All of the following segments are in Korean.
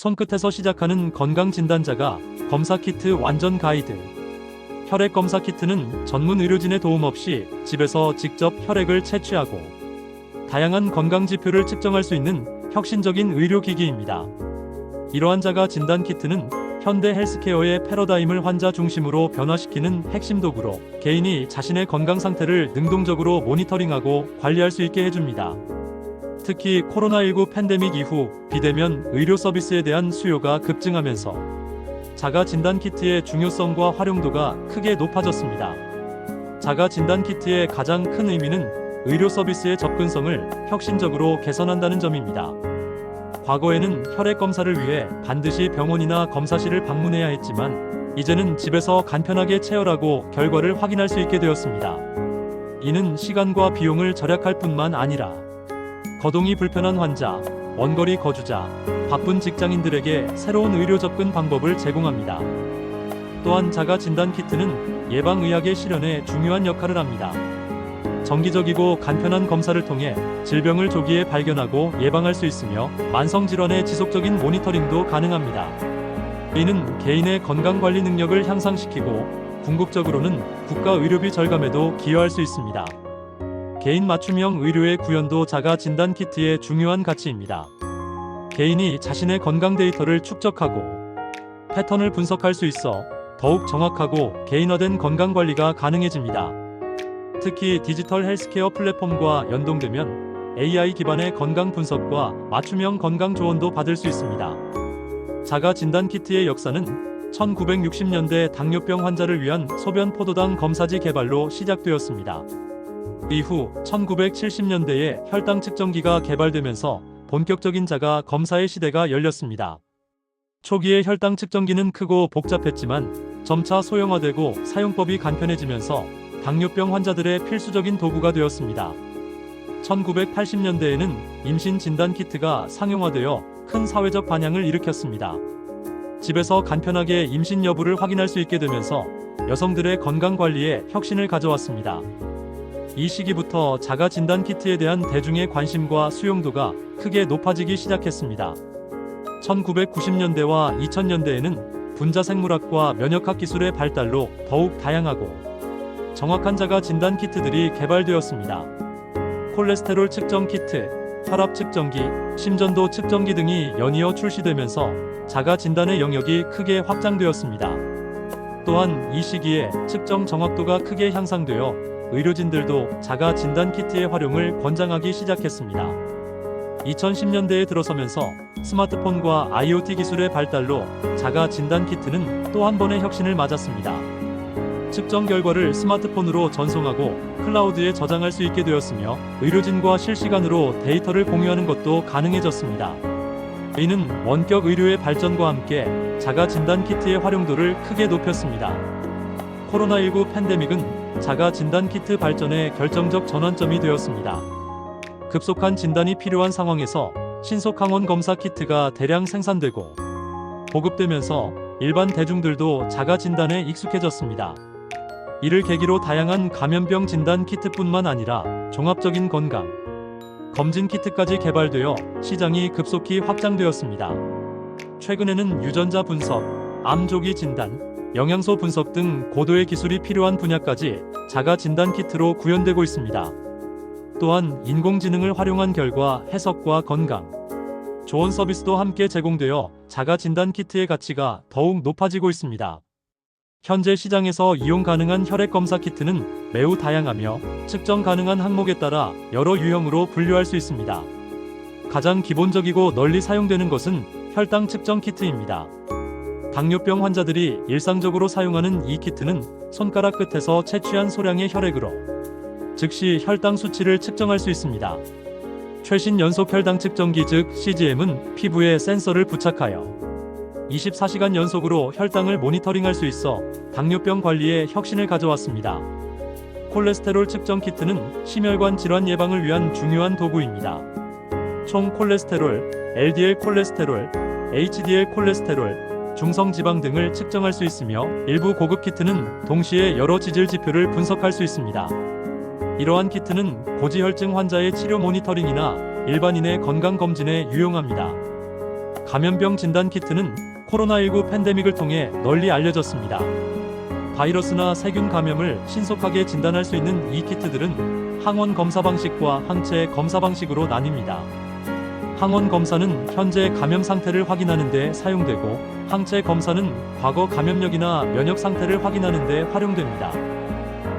손끝에서 시작하는 건강진단자가 검사 키트 완전 가이드. 혈액 검사 키트는 전문 의료진의 도움 없이 집에서 직접 혈액을 채취하고 다양한 건강 지표를 측정할 수 있는 혁신적인 의료기기입니다. 이러한 자가 진단 키트는 현대 헬스케어의 패러다임을 환자 중심으로 변화시키는 핵심 도구로 개인이 자신의 건강 상태를 능동적으로 모니터링하고 관리할 수 있게 해줍니다. 특히 코로나19 팬데믹 이후 비대면 의료 서비스에 대한 수요가 급증하면서 자가 진단 키트의 중요성과 활용도가 크게 높아졌습니다. 자가 진단 키트의 가장 큰 의미는 의료 서비스의 접근성을 혁신적으로 개선한다는 점입니다. 과거에는 혈액 검사를 위해 반드시 병원이나 검사실을 방문해야 했지만 이제는 집에서 간편하게 체열하고 결과를 확인할 수 있게 되었습니다. 이는 시간과 비용을 절약할 뿐만 아니라 거동이 불편한 환자, 원거리 거주자, 바쁜 직장인들에게 새로운 의료 접근 방법을 제공합니다. 또한 자가 진단 키트는 예방의학의 실현에 중요한 역할을 합니다. 정기적이고 간편한 검사를 통해 질병을 조기에 발견하고 예방할 수 있으며 만성질환의 지속적인 모니터링도 가능합니다. 이는 개인의 건강관리 능력을 향상시키고 궁극적으로는 국가 의료비 절감에도 기여할 수 있습니다. 개인 맞춤형 의료의 구현도 자가 진단 키트의 중요한 가치입니다. 개인이 자신의 건강 데이터를 축적하고 패턴을 분석할 수 있어 더욱 정확하고 개인화된 건강관리가 가능해집니다. 특히 디지털 헬스케어 플랫폼과 연동되면 AI 기반의 건강 분석과 맞춤형 건강 조언도 받을 수 있습니다. 자가 진단 키트의 역사는 1960년대 당뇨병 환자를 위한 소변 포도당 검사지 개발로 시작되었습니다. 이후 1970년대에 혈당 측정기가 개발되면서 본격적인 자가 검사의 시대가 열렸습니다. 초기의 혈당 측정기는 크고 복잡했지만 점차 소형화되고 사용법이 간편해지면서 당뇨병 환자들의 필수적인 도구가 되었습니다. 1980년대에는 임신 진단 키트가 상용화되어 큰 사회적 반향을 일으켰습니다. 집에서 간편하게 임신 여부를 확인할 수 있게 되면서 여성들의 건강 관리에 혁신을 가져왔습니다. 이 시기부터 자가 진단 키트에 대한 대중의 관심과 수용도가 크게 높아지기 시작했습니다. 1990년대와 2000년대에는 분자생물학과 면역학 기술의 발달로 더욱 다양하고 정확한 자가 진단 키트들이 개발되었습니다. 콜레스테롤 측정 키트, 혈압 측정기, 심전도 측정기 등이 연이어 출시되면서 자가 진단의 영역이 크게 확장되었습니다. 또한 이 시기에 측정 정확도가 크게 향상되어 의료진들도 자가 진단 키트의 활용을 권장하기 시작했습니다. 2010년대에 들어서면서 스마트폰과 IoT 기술의 발달로 자가 진단 키트는 또 한 번의 혁신을 맞았습니다. 측정 결과를 스마트폰으로 전송하고 클라우드에 저장할 수 있게 되었으며 의료진과 실시간으로 데이터를 공유하는 것도 가능해졌습니다. 이는 원격 의료의 발전과 함께 자가 진단 키트의 활용도를 크게 높였습니다. 코로나19 팬데믹은 자가 진단 키트 발전의 결정적 전환점이 되었습니다. 급속한 진단이 필요한 상황에서 신속 항원 검사 키트가 대량 생산되고 보급되면서 일반 대중들도 자가 진단에 익숙해졌습니다. 이를 계기로 다양한 감염병 진단 키트뿐만 아니라 종합적인 건강 검진 키트까지 개발되어 시장이 급속히 확장되었습니다. 최근에는 유전자 분석, 암 조기 진단, 영양소 분석 등 고도의 기술이 필요한 분야까지 자가 진단 키트로 구현되고 있습니다. 또한 인공지능을 활용한 결과 해석과 건강 조언 서비스도 함께 제공되어 자가 진단 키트의 가치가 더욱 높아지고 있습니다. 현재 시장에서 이용 가능한 혈액 검사 키트는 매우 다양하며 측정 가능한 항목에 따라 여러 유형으로 분류할 수 있습니다. 가장 기본적이고 널리 사용되는 것은 혈당 측정 키트입니다. 당뇨병 환자들이 일상적으로 사용하는 이 키트는 손가락 끝에서 채취한 소량의 혈액으로 즉시 혈당 수치를 측정할 수 있습니다. 최신 연속 혈당 측정기 즉 CGM은 피부에 센서를 부착하여 24시간 연속으로 혈당을 모니터링할 수 있어 당뇨병 관리에 혁신을 가져왔습니다. 콜레스테롤 측정 키트는 심혈관 질환 예방을 위한 중요한 도구입니다. 총 콜레스테롤, LDL 콜레스테롤, HDL 콜레스테롤, 중성지방 등을 측정할 수 있으며 일부 고급 키트는 동시에 여러 지질 지표를 분석할 수 있습니다. 이러한 키트는 고지혈증 환자의 치료 모니터링이나 일반인의 건강검진에 유용합니다. 감염병 진단 키트는 코로나19 팬데믹을 통해 널리 알려졌습니다. 바이러스나 세균 감염을 신속하게 진단할 수 있는 이 키트들은 항원 검사 방식과 항체 검사 방식으로 나뉩니다. 항원 검사는 현재 감염 상태를 확인하는 데 사용되고, 항체 검사는 과거 감염력이나 면역 상태를 확인하는 데 활용됩니다.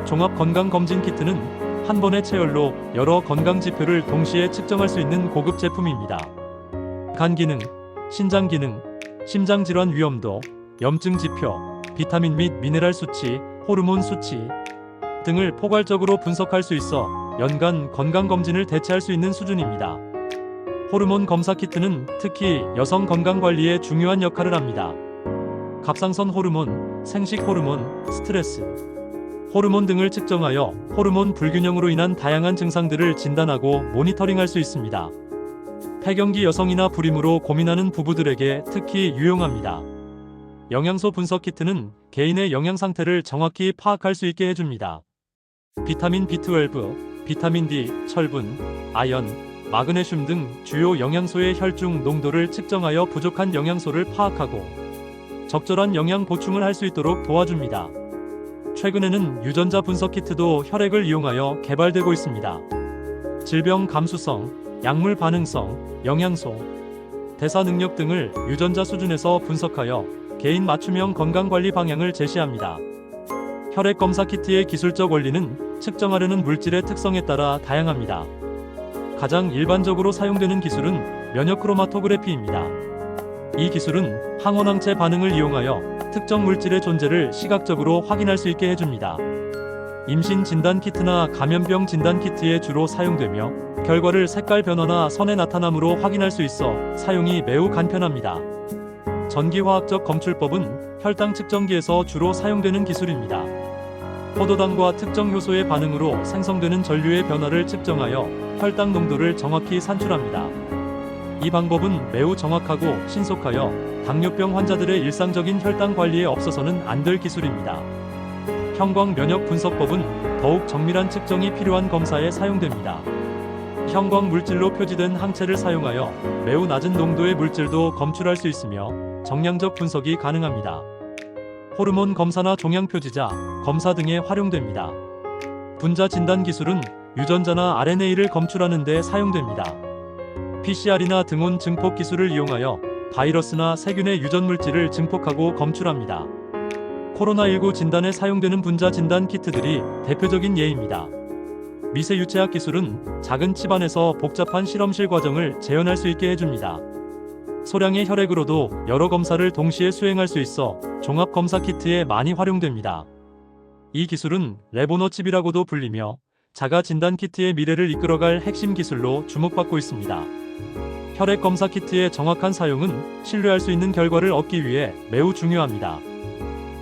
종합 건강 검진 키트는 한 번의 체열로 여러 건강 지표를 동시에 측정할 수 있는 고급 제품입니다. 간 기능, 신장 기능, 심장 질환 위험도, 염증 지표, 비타민 및 미네랄 수치, 호르몬 수치 등을 포괄적으로 분석할 수 있어 연간 건강 검진을 대체할 수 있는 수준입니다. 호르몬 검사 키트는 특히 여성 건강 관리에 중요한 역할을 합니다. 갑상선 호르몬, 생식 호르몬, 스트레스 호르몬 등을 측정하여 호르몬 불균형으로 인한 다양한 증상들을 진단하고 모니터링할 수 있습니다. 폐경기 여성이나 불임으로 고민하는 부부들에게 특히 유용합니다. 영양소 분석 키트는 개인의 영양 상태를 정확히 파악할 수 있게 해줍니다. 비타민 B12, 비타민 D, 철분, 아연, 마그네슘 등 주요 영양소의 혈중 농도를 측정하여 부족한 영양소를 파악하고 적절한 영양 보충을 할 수 있도록 도와줍니다. 최근에는 유전자 분석 키트도 혈액을 이용하여 개발되고 있습니다. 질병 감수성, 약물 반응성, 영양소, 대사 능력 등을 유전자 수준에서 분석하여 개인 맞춤형 건강관리 방향을 제시합니다. 혈액 검사 키트의 기술적 원리는 측정하려는 물질의 특성에 따라 다양합니다. 가장 일반적으로 사용되는 기술은 면역 크로마토그래피입니다. 이 기술은 항원항체 반응을 이용하여 특정 물질의 존재를 시각적으로 확인할 수 있게 해줍니다. 임신 진단 키트나 감염병 진단 키트에 주로 사용되며, 결과를 색깔 변화나 선의 나타남으로 확인할 수 있어 사용이 매우 간편합니다. 전기화학적 검출법은 혈당 측정기에서 주로 사용되는 기술입니다. 포도당과 특정 효소의 반응으로 생성되는 전류의 변화를 측정하여 혈당 농도를 정확히 산출합니다. 이 방법은 매우 정확하고 신속하여 당뇨병 환자들의 일상적인 혈당 관리에 없어서는 안 될 기술입니다. 형광 면역 분석법은 더욱 정밀한 측정이 필요한 검사에 사용됩니다. 형광 물질로 표지된 항체를 사용하여 매우 낮은 농도의 물질도 검출할 수 있으며 정량적 분석이 가능합니다. 호르몬 검사나 종양 표지자 검사 등에 활용됩니다. 분자 진단 기술은 유전자나 RNA를 검출하는 데 사용됩니다. PCR이나 등온 증폭 기술을 이용하여 바이러스나 세균의 유전 물질을 증폭하고 검출합니다. 코로나19 진단에 사용되는 분자 진단 키트들이 대표적인 예입니다. 미세 유체학 기술은 작은 칩 안에서 복잡한 실험실 과정을 재현할 수 있게 해줍니다. 소량의 혈액으로도 여러 검사를 동시에 수행할 수 있어 종합 검사 키트에 많이 활용됩니다. 이 기술은 레보노칩이라고도 불리며 자가 진단 키트의 미래를 이끌어갈 핵심 기술로 주목받고 있습니다. 혈액 검사 키트의 정확한 사용은 신뢰할 수 있는 결과를 얻기 위해 매우 중요합니다.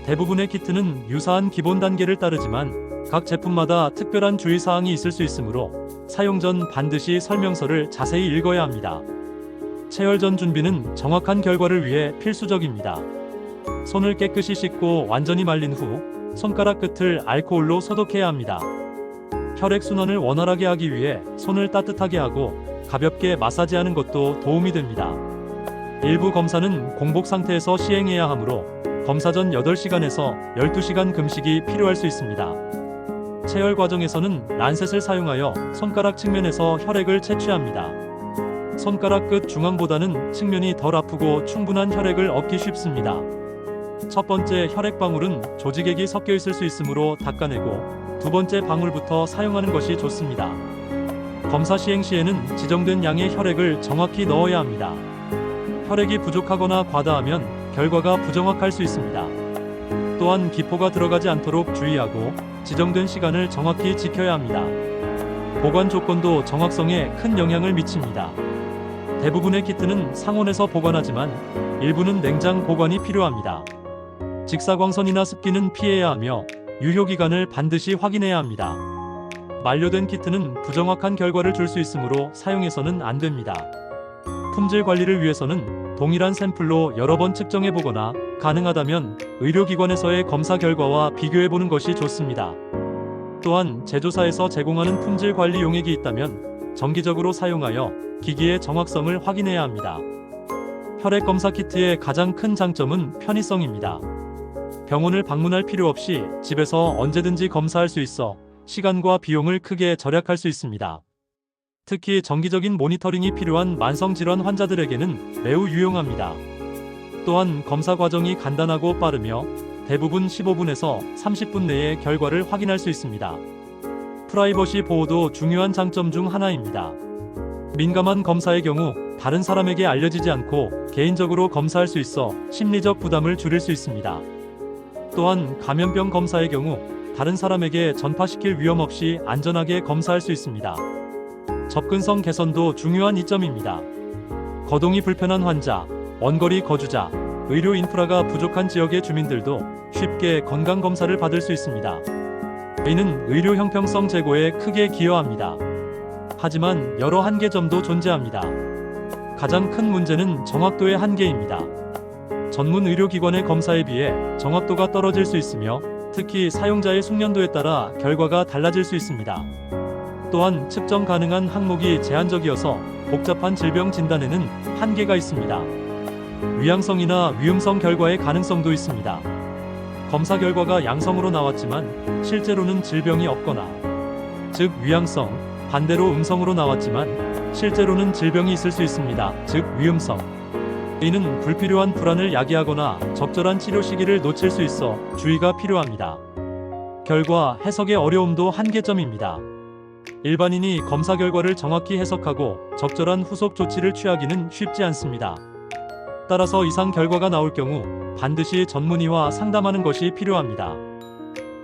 대부분의 키트는 유사한 기본 단계를 따르지만 각 제품마다 특별한 주의사항이 있을 수 있으므로 사용 전 반드시 설명서를 자세히 읽어야 합니다. 체열 전 준비는 정확한 결과를 위해 필수적입니다. 손을 깨끗이 씻고 완전히 말린 후 손가락 끝을 알코올로 소독해야 합니다. 혈액 순환을 원활하게 하기 위해 손을 따뜻하게 하고 가볍게 마사지하는 것도 도움이 됩니다. 일부 검사는 공복 상태에서 시행해야 하므로 검사 전 8시간에서 12시간 금식이 필요할 수 있습니다. 체열 과정에서는 란셋을 사용하여 손가락 측면에서 혈액을 채취합니다. 손가락 끝 중앙보다는 측면이 덜 아프고 충분한 혈액을 얻기 쉽습니다. 첫 번째 혈액 방울은 조직액이 섞여 있을 수 있으므로 닦아내고 두 번째 방울부터 사용하는 것이 좋습니다. 검사 시행 시에는 지정된 양의 혈액을 정확히 넣어야 합니다. 혈액이 부족하거나 과다하면 결과가 부정확할 수 있습니다. 또한 기포가 들어가지 않도록 주의하고 지정된 시간을 정확히 지켜야 합니다. 보관 조건도 정확성에 큰 영향을 미칩니다. 대부분의 키트는 상온에서 보관하지만 일부는 냉장 보관이 필요합니다. 직사광선이나 습기는 피해야 하며 유효기간을 반드시 확인해야 합니다. 만료된 키트는 부정확한 결과를 줄 수 있으므로 사용해서는 안 됩니다. 품질 관리를 위해서는 동일한 샘플로 여러 번 측정해보거나 가능하다면 의료기관에서의 검사 결과와 비교해보는 것이 좋습니다. 또한 제조사에서 제공하는 품질 관리 용액이 있다면 정기적으로 사용하여 기기의 정확성을 확인해야 합니다. 혈액 검사 키트의 가장 큰 장점은 편의성입니다. 병원을 방문할 필요 없이 집에서 언제든지 검사할 수 있어 시간과 비용을 크게 절약할 수 있습니다. 특히 정기적인 모니터링이 필요한 만성질환 환자들에게는 매우 유용합니다. 또한 검사 과정이 간단하고 빠르며 대부분 15분에서 30분 내에 결과를 확인할 수 있습니다. 프라이버시 보호도 중요한 장점 중 하나입니다. 민감한 검사의 경우 다른 사람에게 알려지지 않고 개인적으로 검사할 수 있어 심리적 부담을 줄일 수 있습니다. 또한 감염병 검사의 경우 다른 사람에게 전파시킬 위험 없이 안전하게 검사할 수 있습니다. 접근성 개선도 중요한 이점입니다. 거동이 불편한 환자, 원거리 거주자, 의료 인프라가 부족한 지역의 주민들도 쉽게 건강검사를 받을 수 있습니다. 이는 의료 형평성 제고에 크게 기여합니다. 하지만 여러 한계점도 존재합니다. 가장 큰 문제는 정확도의 한계입니다. 전문 의료기관의 검사에 비해 정확도가 떨어질 수 있으며 특히 사용자의 숙련도에 따라 결과가 달라질 수 있습니다. 또한 측정 가능한 항목이 제한적이어서 복잡한 질병 진단에는 한계가 있습니다. 위양성이나 위음성 결과의 가능성도 있습니다. 검사 결과가 양성으로 나왔지만 실제로는 질병이 없거나, 즉 위양성, 반대로 음성으로 나왔지만 실제로는 질병이 있을 수 있습니다. 즉 위음성. 이는 불필요한 불안을 야기하거나 적절한 치료 시기를 놓칠 수 있어 주의가 필요합니다. 결과 해석의 어려움도 한계점입니다. 일반인이 검사 결과를 정확히 해석하고 적절한 후속 조치를 취하기는 쉽지 않습니다. 따라서 이상 결과가 나올 경우 반드시 전문의와 상담하는 것이 필요합니다.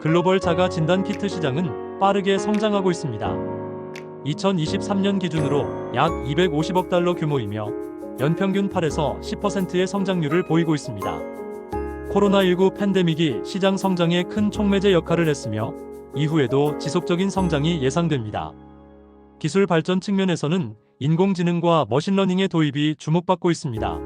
글로벌 자가 진단 키트 시장은 빠르게 성장하고 있습니다. 2023년 기준으로 약 250억 달러 규모이며 연평균 8에서 10%의 성장률을 보이고 있습니다. 코로나19 팬데믹이 시장 성장에 큰 촉매제 역할을 했으며 이후에도 지속적인 성장이 예상됩니다. 기술 발전 측면에서는 인공지능과 머신러닝의 도입이 주목받고 있습니다.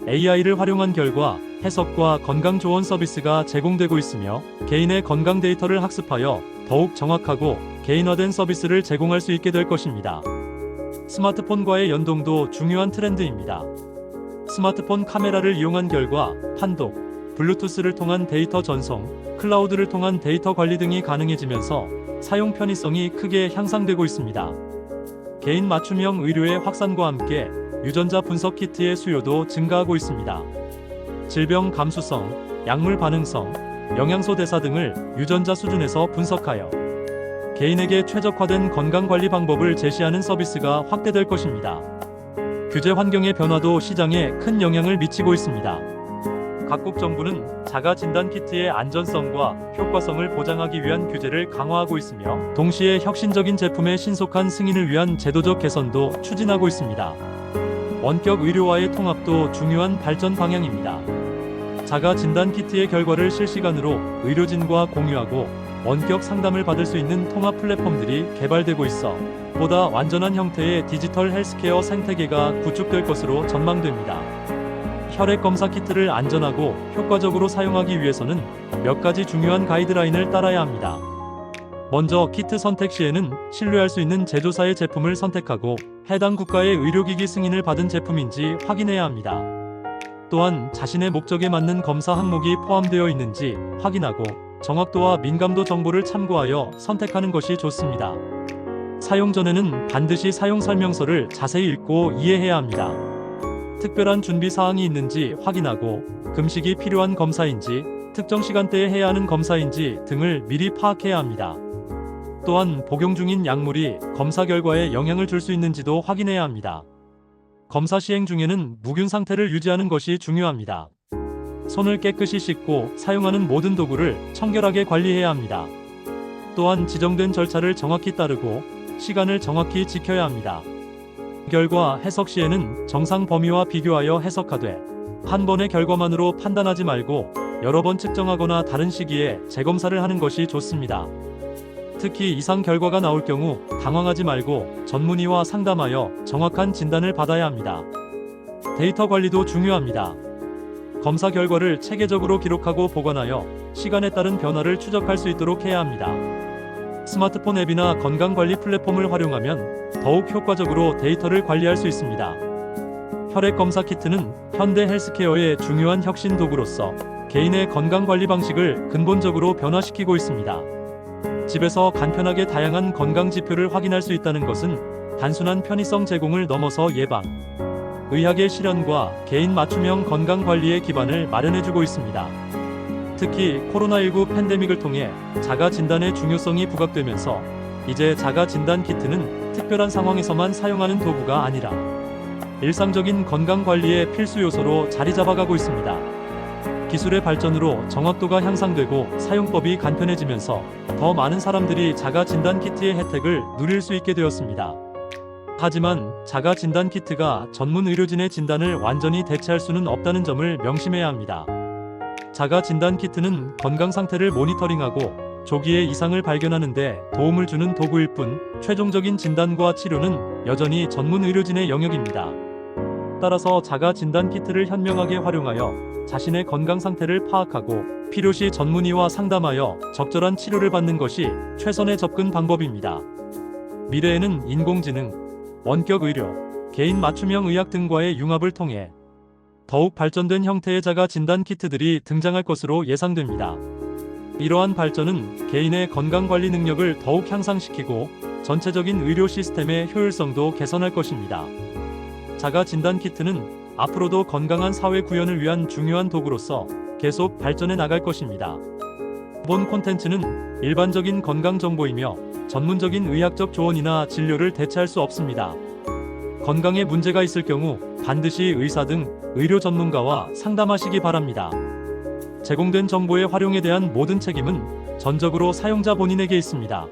AI를 활용한 결과 해석과 건강 조언 서비스가 제공되고 있으며 개인의 건강 데이터를 학습하여 더욱 정확하고 개인화된 서비스를 제공할 수 있게 될 것입니다. 스마트폰과의 연동도 중요한 트렌드입니다. 스마트폰 카메라를 이용한 결과 판독, 블루투스를 통한 데이터 전송, 클라우드를 통한 데이터 관리 등이 가능해지면서 사용 편의성이 크게 향상되고 있습니다. 개인 맞춤형 의료의 확산과 함께 유전자 분석 키트의 수요도 증가하고 있습니다. 질병 감수성, 약물 반응성, 영양소 대사 등을 유전자 수준에서 분석하여 개인에게 최적화된 건강관리 방법을 제시하는 서비스가 확대될 것입니다. 규제 환경의 변화도 시장에 큰 영향을 미치고 있습니다. 각국 정부는 자가 진단 키트의 안전성과 효과성을 보장하기 위한 규제를 강화하고 있으며 동시에 혁신적인 제품의 신속한 승인을 위한 제도적 개선도 추진하고 있습니다. 원격 의료와의 통합도 중요한 발전 방향입니다. 자가 진단 키트의 결과를 실시간으로 의료진과 공유하고 원격 상담을 받을 수 있는 통합 플랫폼들이 개발되고 있어 보다 완전한 형태의 디지털 헬스케어 생태계가 구축될 것으로 전망됩니다. 혈액 검사 키트를 안전하고 효과적으로 사용하기 위해서는 몇 가지 중요한 가이드라인을 따라야 합니다. 먼저 키트 선택 시에는 신뢰할 수 있는 제조사의 제품을 선택하고 해당 국가의 의료기기 승인을 받은 제품인지 확인해야 합니다. 또한 자신의 목적에 맞는 검사 항목이 포함되어 있는지 확인하고 정확도와 민감도 정보를 참고하여 선택하는 것이 좋습니다. 사용 전에는 반드시 사용 설명서를 자세히 읽고 이해해야 합니다. 특별한 준비 사항이 있는지 확인하고 금식이 필요한 검사인지 특정 시간대에 해야 하는 검사인지 등을 미리 파악해야 합니다. 또한 복용 중인 약물이 검사 결과에 영향을 줄 수 있는지도 확인해야 합니다. 검사 시행 중에는 무균 상태를 유지하는 것이 중요합니다. 손을 깨끗이 씻고 사용하는 모든 도구를 청결하게 관리해야 합니다. 또한 지정된 절차를 정확히 따르고 시간을 정확히 지켜야 합니다. 결과 해석 시에는 정상 범위와 비교하여 해석하되 한 번의 결과만으로 판단하지 말고 여러 번 측정하거나 다른 시기에 재검사를 하는 것이 좋습니다. 특히 이상 결과가 나올 경우 당황하지 말고 전문의와 상담하여 정확한 진단을 받아야 합니다. 데이터 관리도 중요합니다. 검사 결과를 체계적으로 기록하고 보관하여 시간에 따른 변화를 추적할 수 있도록 해야 합니다. 스마트폰 앱이나 건강관리 플랫폼을 활용하면 더욱 효과적으로 데이터를 관리할 수 있습니다. 혈액 검사 키트는 현대 헬스케어의 중요한 혁신 도구로서 개인의 건강 관리 방식을 근본적으로 변화시키고 있습니다. 집에서 간편하게 다양한 건강 지표를 확인할 수 있다는 것은 단순한 편의성 제공을 넘어서 예방, 의학의 실현과 개인 맞춤형 건강 관리의 기반을 마련해주고 있습니다. 특히 코로나19 팬데믹을 통해 자가 진단의 중요성이 부각되면서 이제 자가 진단 키트는 특별한 상황에서만 사용하는 도구가 아니라 일상적인 건강 관리의 필수 요소로 자리 잡아가고 있습니다. 기술의 발전으로 정확도가 향상되고 사용법이 간편해지면서 더 많은 사람들이 자가 진단 키트의 혜택을 누릴 수 있게 되었습니다. 하지만 자가 진단 키트가 전문 의료진의 진단을 완전히 대체할 수는 없다는 점을 명심해야 합니다. 자가 진단 키트는 건강 상태를 모니터링하고 조기에 이상을 발견하는 데 도움을 주는 도구일 뿐 최종적인 진단과 치료는 여전히 전문 의료진의 영역입니다. 따라서 자가 진단 키트를 현명하게 활용하여 자신의 건강 상태를 파악하고 필요시 전문의와 상담하여 적절한 치료를 받는 것이 최선의 접근 방법입니다. 미래에는 인공지능, 원격 의료, 개인 맞춤형 의학 등과의 융합을 통해 더욱 발전된 형태의 자가 진단 키트들이 등장할 것으로 예상됩니다. 이러한 발전은 개인의 건강관리 능력을 더욱 향상시키고 전체적인 의료 시스템의 효율성도 개선할 것입니다. 자가 진단 키트는 앞으로도 건강한 사회 구현을 위한 중요한 도구로서 계속 발전해 나갈 것입니다. 본 콘텐츠는 일반적인 건강 정보이며 전문적인 의학적 조언이나 진료를 대체할 수 없습니다. 건강에 문제가 있을 경우 반드시 의사 등 의료 전문가와 상담하시기 바랍니다. 제공된 정보의 활용에 대한 모든 책임은 전적으로 사용자 본인에게 있습니다.